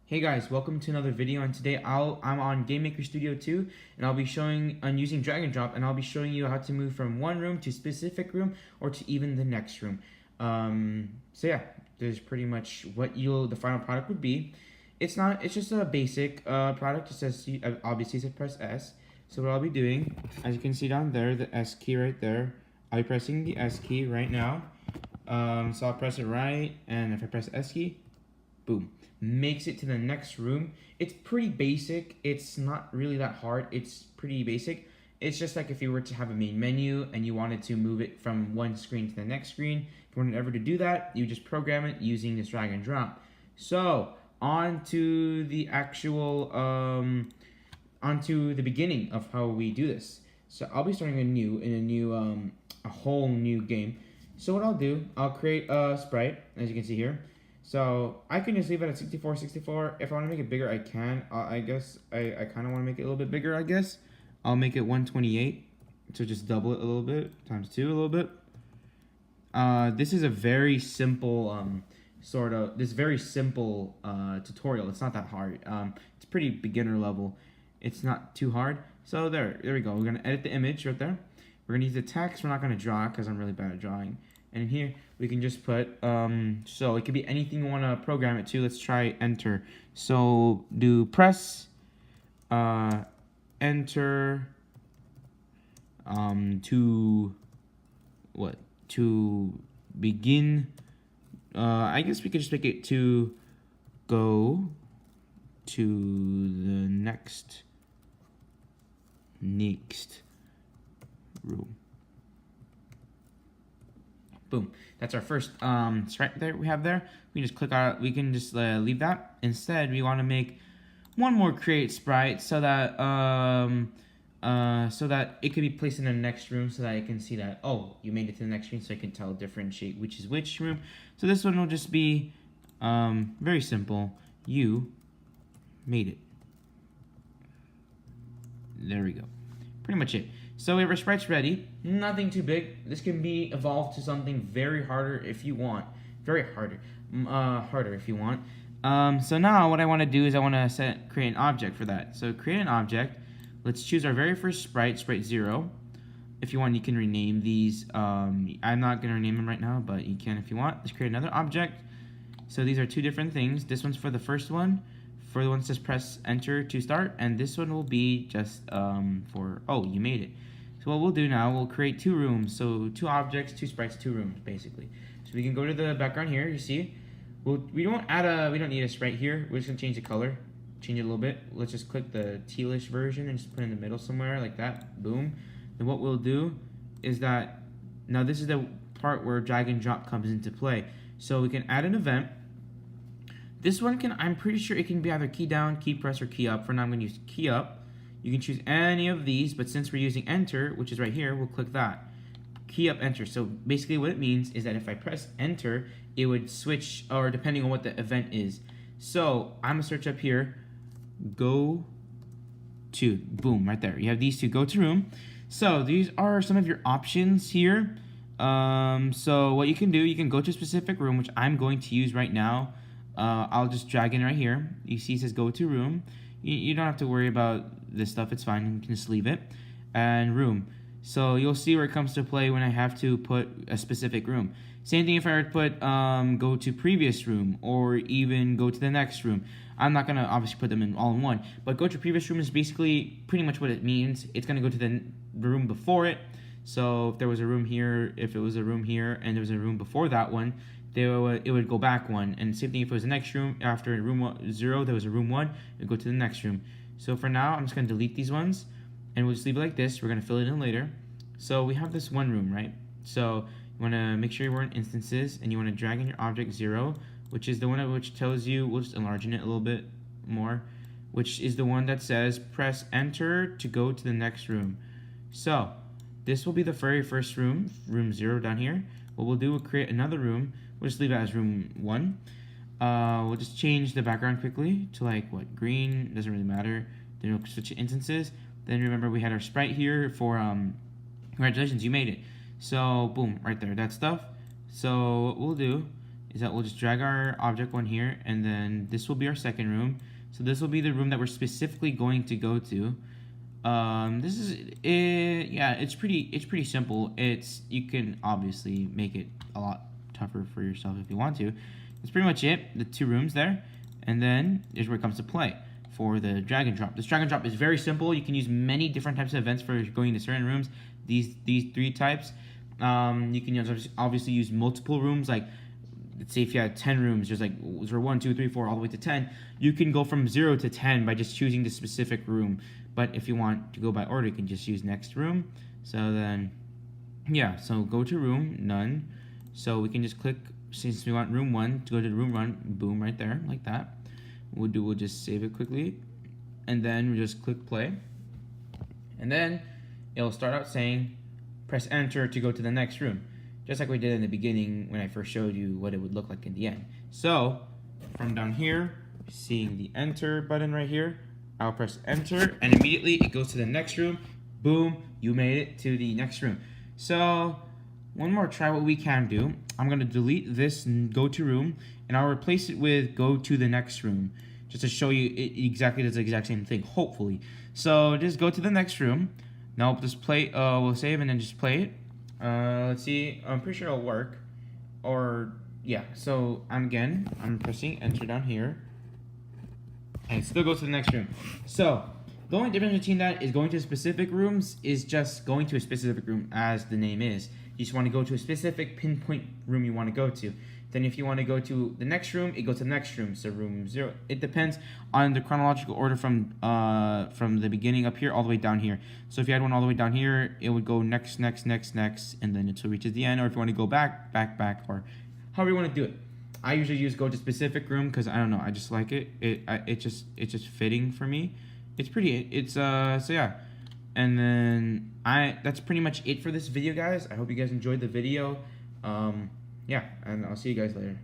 Hey guys, welcome to another video, and today I'm on Game Maker Studio 2 and I'll be showing using drag and drop, and I'll be showing you how to move from one room to a specific room or to even the next room. So yeah, there's pretty much what the final product would be. It's just a basic product. It says, obviously it says press S. So what I'll be doing, as you can see down there, the S key right there, I'll be pressing the S key right now. So I'll press it right, and if I press S key, boom, makes it to the next room. It's pretty basic. It's not really that hard. It's pretty basic. It's just like if you were to have a main menu and you wanted to move it from one screen to the next screen. If you wanted ever to do that, you just program it using this drag and drop. So on to the actual onto the beginning of how we do this. So I'll be starting a whole new game. So what I'll do, I'll create a sprite, as you can see here. So I can just leave it at 64. If I want to make it bigger, I can. I guess I kind of want to make it a little bit bigger, I guess. I'll make it 128. So just double it a little bit, times 2 a little bit. This is a very simple tutorial. It's not that hard. It's pretty beginner level. It's not too hard. So there we go. We're going to edit the image right there. We're going to use the text. We're not going to draw because I'm really bad at drawing. And in here, we can just put, so it could be anything you want to program it to. Let's try enter. So do press, enter, to begin. I guess we could just make it to go to the next room. Boom. That's our first sprite there we have there. We just click on it. We can just leave that. Instead, we want to make one more create sprite so that it could be placed in the next room, so that I can see that, oh, you made it to the next room, so I can differentiate which is which room. So this one will just be very simple. You made it. There we go. Pretty much it. So we have our sprites ready. Nothing too big. This can be evolved to something very harder if you want. Harder if you want. So now what I want to do is I want to create an object for that. So create an object. Let's choose our very first sprite 0. If you want, you can rename these. I'm not going to rename them right now, but you can if you want. Let's create another object. So these are two different things. This one's for the first one. For the one that says press enter to start, and this one will be just for, oh, you made it. So what we'll do now, we'll create 2 rooms. So 2 objects, 2 sprites, 2 rooms, basically. So we can go to the background here, you see. We don't need a sprite here. We're just gonna change the color, change it a little bit. Let's just click the tealish version and just put it in the middle somewhere like that, boom. Then what we'll do is that, now this is the part where drag and drop comes into play. So we can add an event. This one I'm pretty sure it can be either key down, key press, or key up. For now, I'm going to use key up. You can choose any of these, but since we're using enter, which is right here, we'll click that. Key up, enter. So basically what it means is that if I press enter, it would switch, or depending on what the event is. So I'm going to search up here, go to, boom, right there. You have these 2, go to room. So these are some of your options here. So what you can do, you can go to a specific room, which I'm going to use right now. I'll just drag in right here. You see it says go to room. You don't have to worry about this stuff. It's fine. You can just leave it. And room. So you'll see where it comes to play when I have to put a specific room. Same thing if I were to put go to previous room, or even go to the next room. I'm not going to obviously put them in all in one. But go to previous room is basically pretty much what it means. It's going to go to the room before it. So if there was a room here, if it was a room here, and there was a room before that one, it would go back 1. And same thing if it was the next room, after room 0, there was a room 1, it would go to the next room. So for now, I'm just going to delete these ones, and we'll just leave it like this. We're going to fill it in later. So we have this one room, right? So you want to make sure you're in instances, and you want to drag in your object 0, which is the one which tells you, we'll just enlarge it a little bit more, which is the one that says press enter to go to the next room. So this will be the very first room, room 0 down here. What we'll do, we'll create another room. We'll just leave it as room 1. We'll just change the background quickly to like what, green, doesn't really matter. Then we'll switch to instances. Then remember we had our sprite here for congratulations, you made it. So boom, right there, that stuff. So what we'll do is that we'll just drag our object one here, and then this will be our second room. So this will be the room that we're specifically going to go to. This is it. Yeah, it's pretty simple. You can obviously make it a lot tougher for yourself if you want to. That's pretty much it. The 2 rooms there, and then here's where it comes to play for the drag and drop. This drag and drop is very simple. You can use many different types of events for going to certain rooms. These 3 types. You can obviously use multiple rooms. Like, let's say if you had 10 rooms, there's 1, 2, 3, 4, all the way to 10. You can go from 0 to 10 by just choosing the specific room. But if you want to go by order, you can just use next room. So then, yeah, so go to room, none. So we can just click, since we want room 1, to go to room 1, boom, right there, like that. We'll just save it quickly. And then we just click play. And then it'll start out saying, press enter to go to the next room. Just like we did in the beginning when I first showed you what it would look like in the end. So, from down here, seeing the enter button right here, I'll press enter, and immediately it goes to the next room. Boom, you made it to the next room. So, one more try what we can do. I'm going to delete this go to room, and I'll replace it with go to the next room, just to show you it exactly does the exact same thing, hopefully. So, just go to the next room. Now, we'll just play, we'll save and then just play it. Let's see, I'm pretty sure it'll work. Or, yeah, so I'm pressing enter down here. And it still goes to the next room. So, the only difference between that is going to specific rooms is just going to a specific room, as the name is. You just want to go to a specific pinpoint room you want to go to. Then if you want to go to the next room, it goes to the next room. So room 0. It depends on the chronological order from the beginning up here all the way down here. So if you had one all the way down here, it would go next, next, next, next, and then until it reaches the end. Or if you want to go back, back, back, or however you want to do it. I usually use go to specific room because I don't know, I just like it. It's just fitting for me. It's pretty. So yeah. And then that's pretty much it for this video, guys. I hope you guys enjoyed the video. Yeah, and I'll see you guys later.